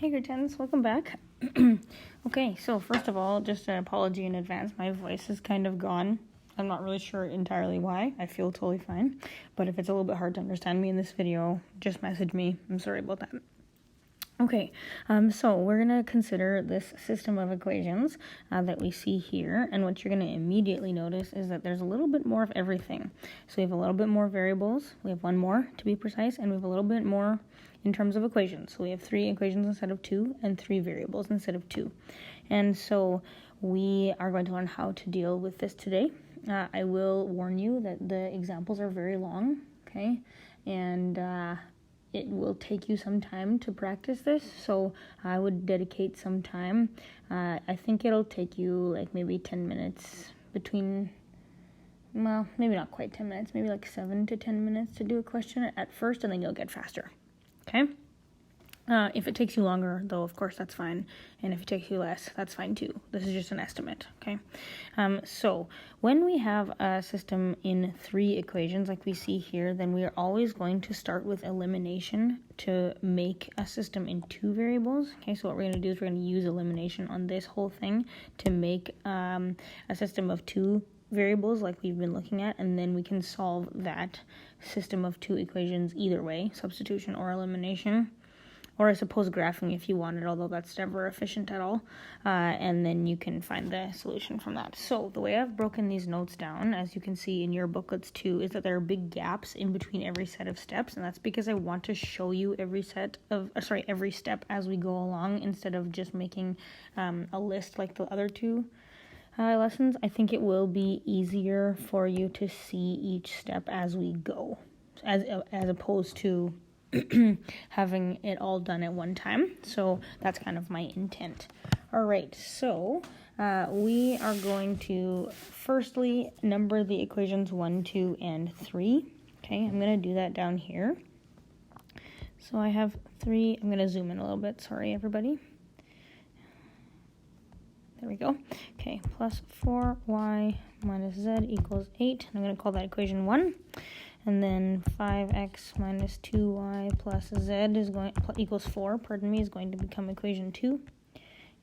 Hey grade 10s, welcome back. Okay, so first of all, just an apology in advance. My voice is kind of gone. I'm not really sure entirely why. I feel totally fine. But if it's a little bit hard to understand me in this video, just message me. I'm sorry about that. Okay, so we're going to consider this system of equations that we see here, and what you're going to immediately notice is that there's a little bit more of everything. So we have a little bit more variables, we have one more to be precise, and we have a little bit more in terms of equations. So we have 3 equations instead of 2, and 3 variables instead of 2. And so we are going to learn how to deal with this today. I will warn you that the examples are very long, okay, and it will take you some time to practice this, so I would dedicate some time. I think it'll take you like maybe 10 minutes between, well, maybe not quite 10 minutes, maybe like 7 to 10 minutes to do a question at first, and then you'll get faster, okay? If it takes you longer, though, of course, that's fine. And if it takes you less, that's fine too. This is just an estimate, okay? So when we have a system in 3 equations like we see here, then we are always going to start with elimination to make a system in 2 variables. Okay, so what we're going to do is we're going to use elimination on this whole thing to make a system of 2 variables like we've been looking at, and then we can solve that system of 2 equations either way, substitution or elimination. Or I suppose graphing if you wanted, although that's never efficient at all. And then you can find the solution from that. So the way I've broken these notes down, as you can see in your booklets too, is that there are big gaps in between every set of steps, and that's because I want to show you every step as we go along, instead of just making a list like the other 2 lessons. I think it will be easier for you to see each step as we go, as opposed to having it all done at one time. So that's kind of my intent. All right, so we are going to firstly number the equations 1, 2, and 3. Okay, I'm going to do that down here. So I have 3. I'm going to zoom in a little bit. Sorry, everybody. There we go. Okay, plus 4y minus z equals 8. I'm going to call that equation 1. And then 5x minus 2y plus z equals 4, is going to become equation 2.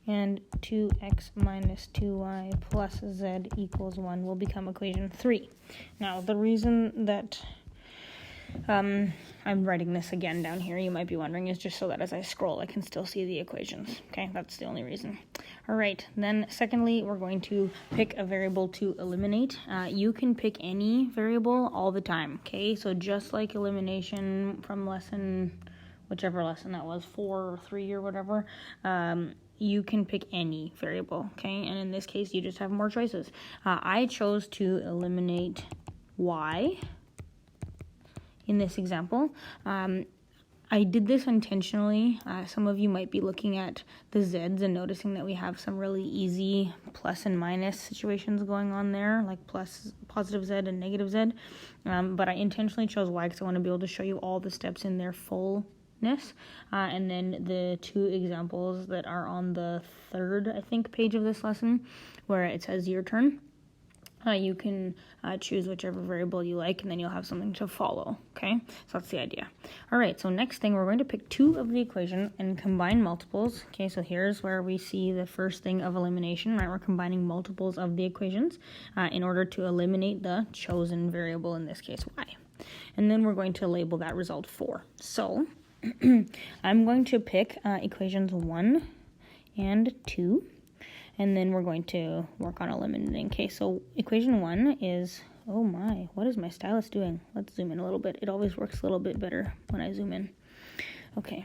And 2x minus 2y plus z equals 1 will become equation 3. Now, the reason that I'm writing this again down here, you might be wondering, is just so that as I scroll I can still see the equations. Okay, that's the only reason. All right, then secondly, we're going to pick a variable to eliminate. You can pick any variable all the time, okay? So just like elimination from whichever lesson that was, 4 or 3 or whatever, you can pick any variable, okay? And in this case, you just have more choices. I chose to eliminate y in this example. I did this intentionally. Some of you might be looking at the z's and noticing that we have some really easy plus and minus situations going on there, like positive z and negative z. But I intentionally chose y because I want to be able to show you all the steps in their fullness. And then the 2 examples that are on the 3rd, I think, page of this lesson, where it says your turn. You can choose whichever variable you like, and then you'll have something to follow, okay? So that's the idea. All right, so next thing, we're going to pick 2 of the equation and combine multiples. Okay, so here's where we see the first thing of elimination, right? We're combining multiples of the equations in order to eliminate the chosen variable, in this case, y. And then we're going to label that result 4. So I'm going to pick equations 1 and 2. And then we're going to work on eliminating. Okay, so equation 1 is, oh my, what is my stylus doing? Let's zoom in a little bit. It always works a little bit better when I zoom in. Okay.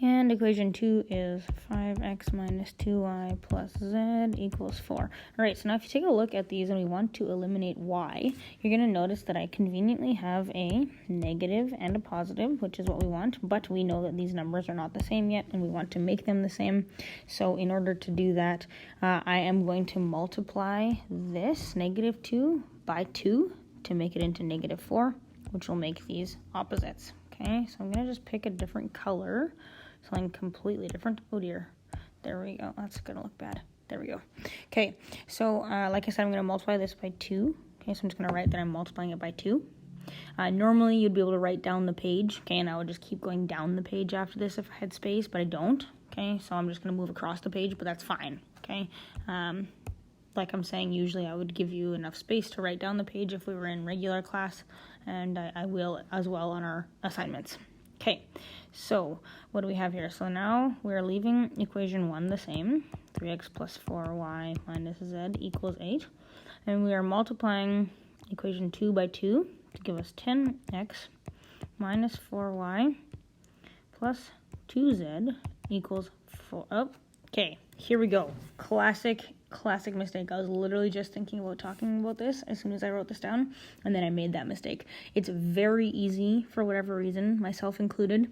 And equation 2 is 5x minus 2y plus z equals 4. All right, so now if you take a look at these and we want to eliminate y, you're going to notice that I conveniently have a negative and a positive, which is what we want, but we know that these numbers are not the same yet, and we want to make them the same. So in order to do that, I am going to multiply this negative 2 by 2 to make it into negative 4, which will make these opposites. Okay, so I'm going to just pick a different color. Something completely different. Oh dear. There we go. That's going to look bad. There we go. Okay, so like I said, I'm going to multiply this by 2. Okay, so I'm just going to write that I'm multiplying it by 2. Normally you'd be able to write down the page, okay, and I would just keep going down the page after this if I had space, but I don't, okay, so I'm just going to move across the page, but that's fine, okay. Like I'm saying, usually I would give you enough space to write down the page if we were in regular class, and I will as well on our assignments. Okay, so what do we have here? So now we're leaving equation 1 the same, 3x plus 4y minus z equals 8, and we are multiplying equation 2 by 2 to give us 10x minus 4y plus 2z equals 4. Oh, okay, here we go. Classic mistake. I was literally just thinking about talking about this as soon as I wrote this down, and then I made that mistake. It's very easy, for whatever reason, myself included,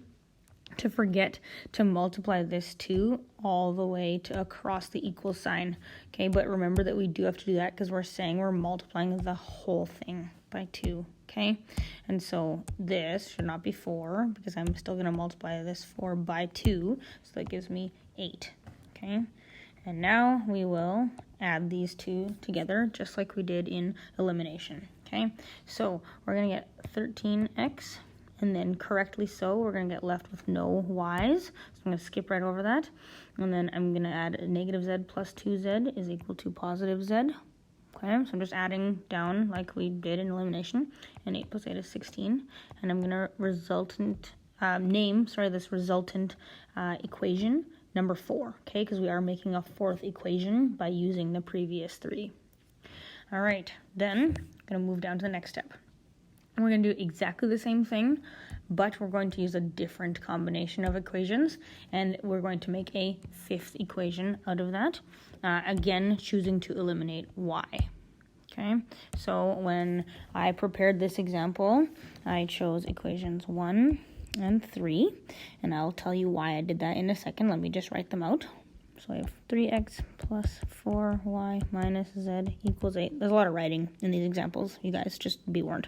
to forget to multiply this 2 all the way to across the equal sign. Okay, but remember that we do have to do that because we're saying we're multiplying the whole thing by 2. Okay, and so this should not be 4 because I'm still going to multiply this 4 by 2, so that gives me 8. Okay, and now we will add these two together just like we did in elimination. Okay, so we're going to get 13x, and then correctly so, we're going to get left with no y's. So I'm going to skip right over that. And then I'm going to add a negative z plus 2z is equal to positive z. Okay, so I'm just adding down like we did in elimination. And 8 plus 8 is 16. And I'm going to name this resultant equation number 4. Okay, because we are making a 4th equation by using the previous 3. All right, then I'm going to move down to the next step. We're going to do exactly the same thing, but we're going to use a different combination of equations, and we're going to make a 5th equation out of that, again choosing to eliminate y. Okay, so when I prepared this example, I chose equations 1 and 3, and I'll tell you why I did that in a second. Let me just write them out. So I have 3x plus 4y minus z equals 8. There's a lot of writing in these examples, you guys, just be warned.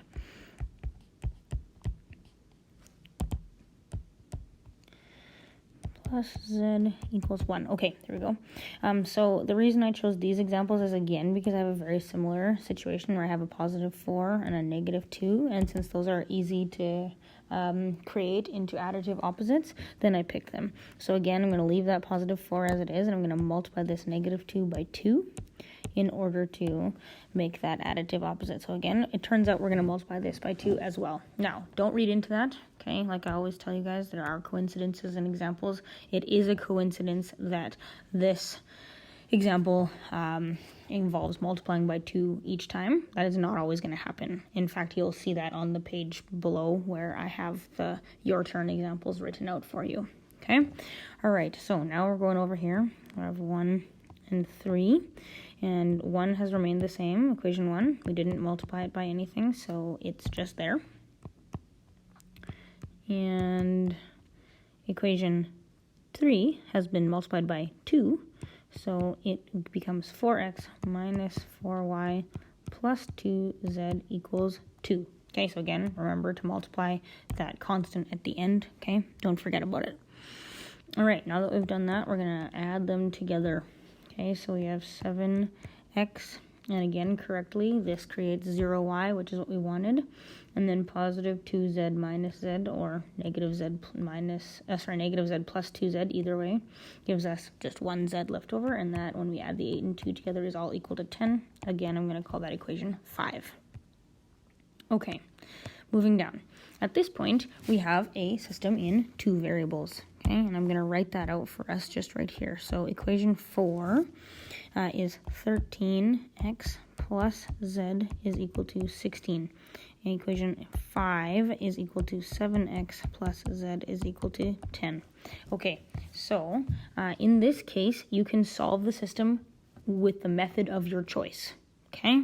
Plus z equals 1. Okay, there we go. So the reason I chose these examples is, again, because I have a very similar situation where I have a positive 4 and a negative 2, and since those are easy to create into additive opposites, then I pick them. So again, I'm going to leave that positive 4 as it is, and I'm going to multiply this negative 2 by 2 in order to make that additive opposite. So again, it turns out we're going to multiply this by 2 as well. Now, don't read into that, okay? Like I always tell you guys, there are coincidences and examples. It is a coincidence that this example involves multiplying by 2 each time. That is not always going to happen. In fact, you'll see that on the page below where I have the your turn examples written out for you. Okay? All right, so now we're going over here. I have 1 and 3, and 1 has remained the same, equation 1. We didn't multiply it by anything, so it's just there. And equation 3 has been multiplied by 2, so it becomes 4x minus 4y plus 2z equals 2. Okay, so again, remember to multiply that constant at the end, okay? Don't forget about it. All right, now that we've done that, we're going to add them together. Okay, so we have 7x, and again, correctly, this creates 0y, which is what we wanted, and then positive 2z minus z, or negative z plus 2z, either way, gives us just 1z left over, and that, when we add the 8 and 2 together, is all equal to 10. Again, I'm going to call that equation 5. Okay, moving down. At this point, we have a system in 2 variables. Okay, and I'm going to write that out for us just right here. So equation 4 is 13x plus z is equal to 16. And equation 5 is equal to 7x plus z is equal to 10. Okay, so in this case, you can solve the system with the method of your choice. Okay?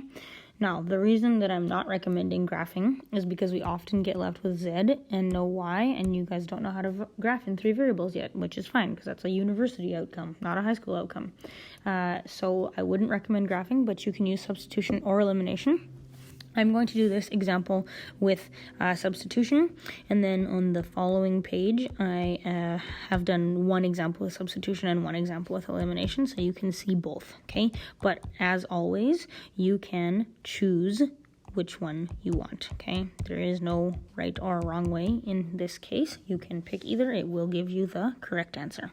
Now, the reason that I'm not recommending graphing is because we often get left with z and no y, and you guys don't know how to graph in 3 variables yet, which is fine because that's a university outcome, not a high school outcome. So I wouldn't recommend graphing, but you can use substitution or elimination. I'm going to do this example with substitution, and then on the following page, I have done one example with substitution and one example with elimination, so you can see both, okay? But as always, you can choose which one you want, okay? There is no right or wrong way in this case. You can pick either. It will give you the correct answer.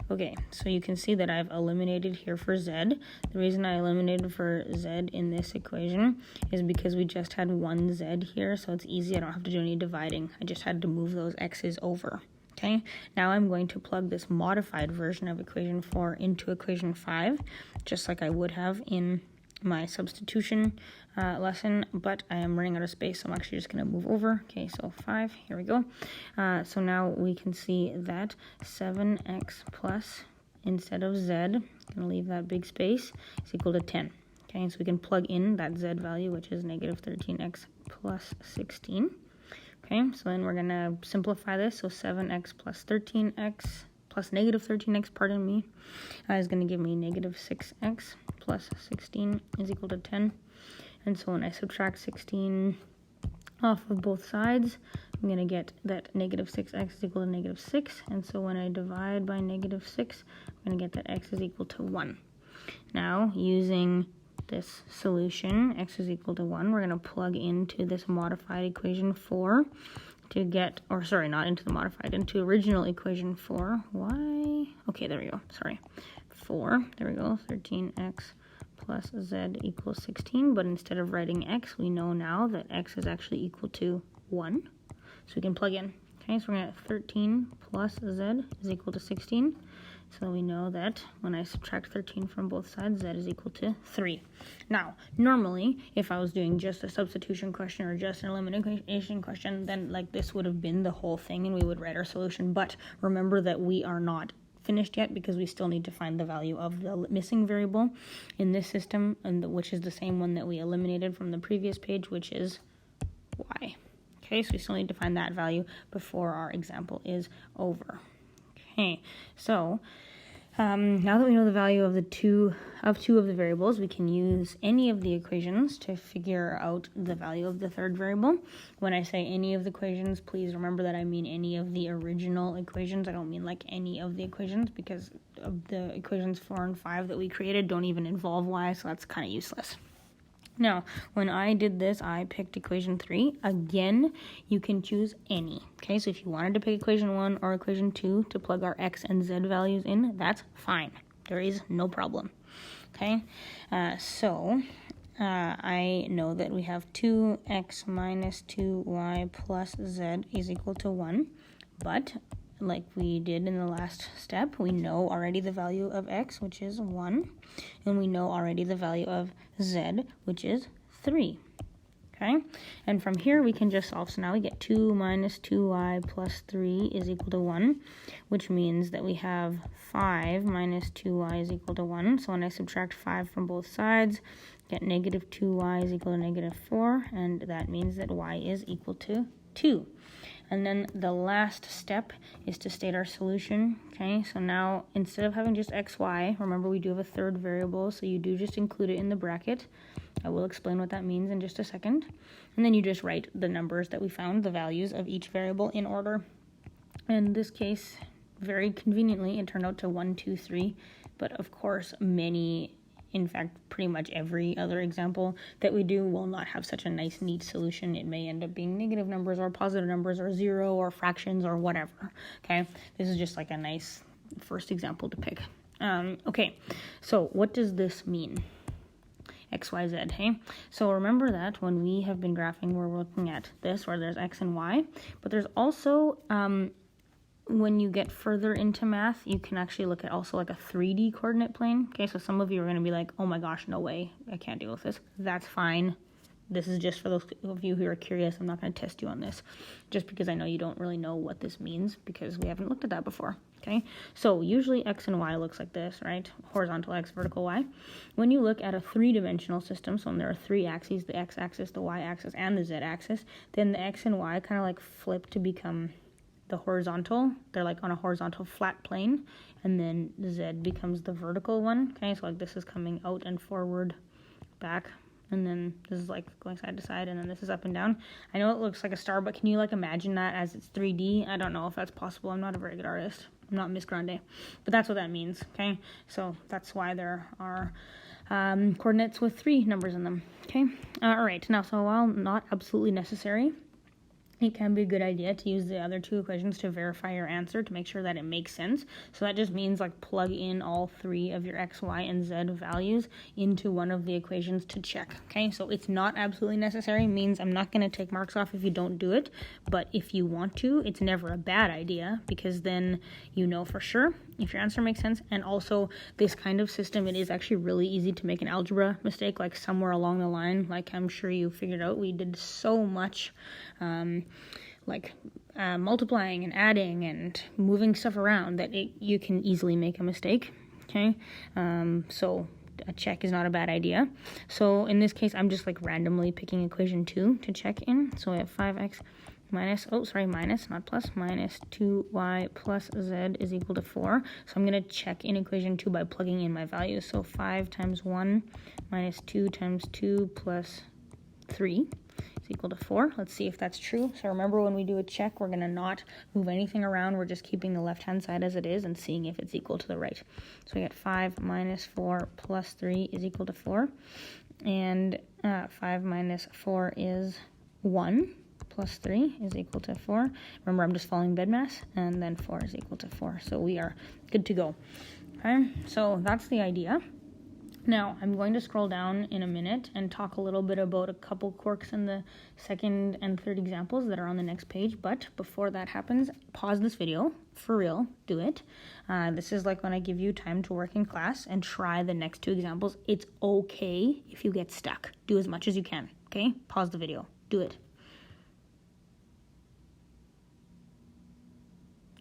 Okay, so you can see that I've eliminated here for z. The reason I eliminated for z in this equation is because we just had one z here, so it's easy. I don't have to do any dividing. I just had to move those x's over. Okay, now I'm going to plug this modified version of equation 4 into equation 5, just like I would have in my substitution lesson, but I am running out of space, so I'm actually just going to move over. Okay, so 5, here we go. So now we can see that 7x plus, instead of z, I'm going to leave that big space, is equal to 10. Okay, so we can plug in that z value, which is negative 13x plus 16. Okay, so then we're going to simplify this, so 7x plus 13x plus negative 13x, pardon me, is going to give me negative 6x plus 16 is equal to 10. And so when I subtract 16 off of both sides, I'm going to get that negative 6x is equal to negative 6. And so when I divide by negative 6, I'm going to get that x is equal to 1. Now, using this solution, x is equal to 1, we're going to plug into this modified equation 4 to get, or sorry, not into the modified, into original equation 4. Why? Okay, there we go. Sorry. 4, there we go, 13x plus z equals 16, but instead of writing x, we know now that x is actually equal to 1. So we can plug in. Okay, so we're going to get 13 plus z is equal to 16. So we know that when I subtract 13 from both sides, z is equal to 3. Now, normally, if I was doing just a substitution question or just an elimination question, then like this would have been the whole thing and we would write our solution. But remember that we are not finished yet because we still need to find the value of the missing variable in this system, and which is the same one that we eliminated from the previous page, which is y. Okay, so we still need to find that value before our example is over. Okay, so now that we know the value of two of the variables, we can use any of the equations to figure out the value of the third variable. When I say any of the equations, please remember that I mean any of the original equations. I don't mean like any of the equations, because of the equations 4 and 5 that we created don't even involve y, so that's kind of useless. Now, when I did this, I picked equation 3. Again, you can choose any. Okay, so if you wanted to pick equation 1 or equation 2 to plug our x and z values in, that's fine. There is no problem. Okay, I know that we have 2x minus 2y plus z is equal to 1, but like we did in the last step, we know already the value of x, which is 1, and we know already the value of z, which is 3. Okay, and from here we can just solve. So now we get 2 minus 2y plus 3 is equal to 1, which means that we have 5 minus 2y is equal to 1. So when I subtract 5 from both sides, get negative 2y is equal to negative 4, and that means that y is equal to 2. And then the last step is to state our solution. Okay, so now instead of having just xy, remember we do have a third variable, so you do just include it in the bracket. I will explain what that means in just a second. And then you just write the numbers that we found, the values of each variable in order. In this case, very conveniently, it turned out to 1, 2, 3. But of course, in fact, pretty much every other example that we do will not have such a nice, neat solution. It may end up being negative numbers or positive numbers or 0 or fractions or whatever. Okay, this is just like a nice first example to pick. Okay, so what does this mean? X, Y, Z, hey? So remember that when we have been graphing, we're looking at this where there's X and Y, but there's also, when you get further into math, you can actually look at also like a 3D coordinate plane. Okay, so some of you are going to be like, oh my gosh, no way, I can't deal with this. That's fine. This is just for those of you who are curious. I'm not going to test you on this, just because I know you don't really know what this means because we haven't looked at that before. Okay, so usually X and Y looks like this, right? Horizontal X, vertical Y. When you look at a three-dimensional system, so when there are three axes, the X-axis, the Y-axis, and the Z-axis, then the X and Y kind of like flip to become the horizontal. They're like on a horizontal flat plane, and then Z becomes the vertical one. Okay, so like this is coming out and forward, back, and then this is like going side to side, and then this is up and down. I know it looks like a star, but can you like imagine that as it's 3D? I don't know if that's possible. I'm not a very good artist. I'm not Miss Grande, but that's what that means. Okay, so that's why there are coordinates with 3 numbers in them. Okay, all right. Now, so while not absolutely necessary, it can be a good idea to use the other 2 equations to verify your answer to make sure that it makes sense. So that just means like plug in all 3 of your x, y, and z values into one of the equations to check. Okay, so it's not absolutely necessary, means I'm not going to take marks off if you don't do it, but if you want to, it's never a bad idea, because then you know for sure if your answer makes sense. And also, this kind of system, it is actually really easy to make an algebra mistake, like somewhere along the line, like I'm sure you figured out. We did so much multiplying and adding and moving stuff around that you can easily make a mistake. Okay, so a check is not a bad idea. So in this case, I'm just like randomly picking equation 2 to check in. So I have 5x minus 2y plus z is equal to 4. So I'm going to check in equation 2 by plugging in my values. So 5 times 1 minus 2 times 2 plus 3 is equal to 4. Let's see if that's true. So remember, when we do a check, we're going to not move anything around. We're just keeping the left-hand side as it is and seeing if it's equal to the right. So we get 5 minus 4 plus 3 is equal to 4. And 5 minus 4 is 1. Plus 3 is equal to 4. Remember, I'm just following BEDMAS, and then 4 is equal to 4. So we are good to go. Okay, so that's the idea. Now, I'm going to scroll down in a minute and talk a little bit about a couple quirks in the second and third examples that are on the next page. But before that happens, pause this video. For real, do it. This is like when I give you time to work in class and try the next 2 examples. It's okay if you get stuck. Do as much as you can, okay? Pause the video. Do it.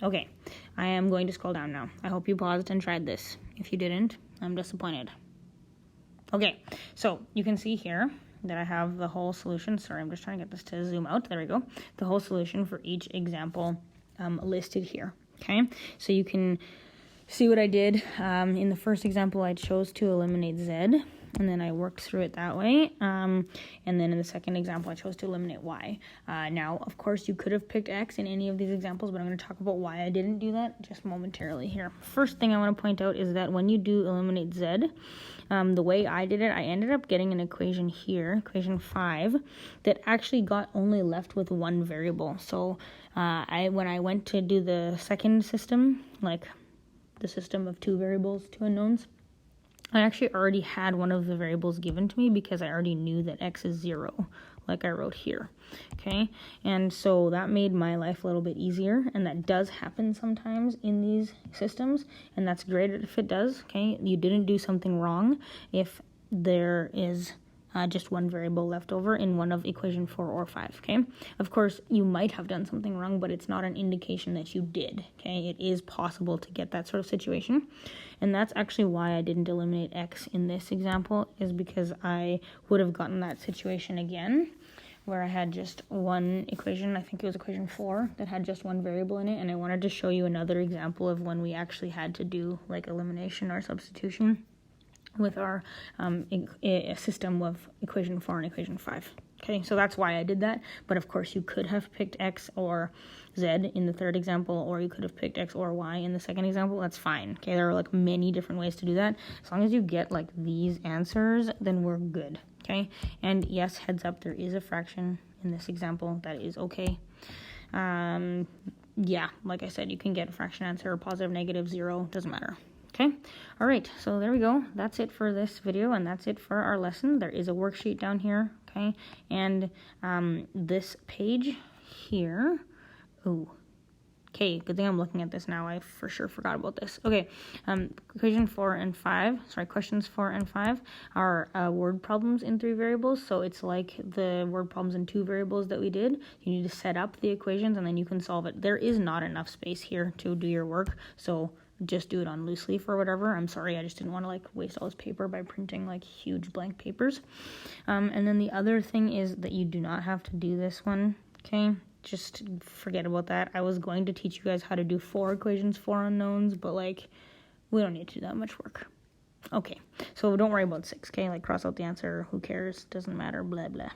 Okay, I am going to scroll down now. I hope you paused and tried this. If you didn't, I'm disappointed. Okay, so you can see here that I have the whole solution. Sorry, I'm just trying to get this to zoom out. There we go. The whole solution for each example listed here. Okay, so you can see what I did. In the first example, I chose to eliminate z. And then I worked through it that way. And then in the second example, I chose to eliminate y. Now, of course, you could have picked x in any of these examples, but I'm going to talk about why I didn't do that just momentarily here. First thing I want to point out is that when you do eliminate z, the way I did it, I ended up getting an equation here, equation 5, that actually got only left with 1 variable. So when I went to do the second system, like the system of 2 variables, 2 unknowns, I actually already had one of the variables given to me because I already knew that x is 0, like I wrote here, okay? And so that made my life a little bit easier, and that does happen sometimes in these systems, and that's great if it does, okay? You didn't do something wrong if there is just 1 variable left over in one of equation 4 or 5, okay? Of course, you might have done something wrong, but it's not an indication that you did, okay? It is possible to get that sort of situation, and that's actually why I didn't eliminate x in this example, is because I would have gotten that situation again, where I had just 1 equation, I think it was equation 4, that had just 1 variable in it, and I wanted to show you another example of when we actually had to do, like, elimination or substitution with our a system of equation 4 and equation 5. Okay, so that's why I did that. But of course, you could have picked x or z in the third example, or you could have picked x or y in the second example. That's fine. Okay, there are like many different ways to do that. As long as you get like these answers, then we're good. Okay, and yes, heads up, there is a fraction in this example. That is okay. Yeah, like I said, you can get a fraction answer, positive, negative, 0, doesn't matter. Okay, all right, so there we go. That's it for this video, and that's it for our lesson. There is a worksheet down here, okay, and this page here, ooh, okay, good thing I'm looking at this now. I for sure forgot about this. Okay, questions 4 and 5 are word problems in 3 variables, so it's like the word problems in 2 variables that we did. You need to set up the equations, and then you can solve it. There is not enough space here to do your work, so just do it on loose leaf or whatever. I'm sorry, I just didn't want to like waste all this paper by printing like huge blank papers. And then the other thing is that you do not have to do this one, okay? Just forget about that. I was going to teach you guys how to do 4 equations, 4 unknowns, but like we don't need to do that much work. Okay, so don't worry about 6, okay? Like cross out the answer, who cares, doesn't matter, blah blah.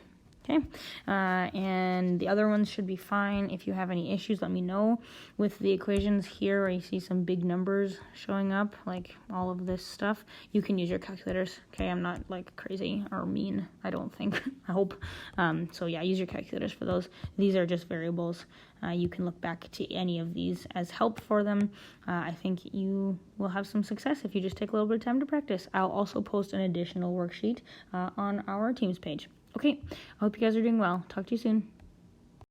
Okay, and the other ones should be fine. If you have any issues, let me know. With the equations here, where you see some big numbers showing up, like all of this stuff, you can use your calculators. Okay, I'm not like crazy or mean, I don't think. I hope. So yeah, use your calculators for those. These are just variables. You can look back to any of these as help for them. I think you will have some success if you just take a little bit of time to practice. I'll also post an additional worksheet on our Teams page. Okay, I hope you guys are doing well. Talk to you soon.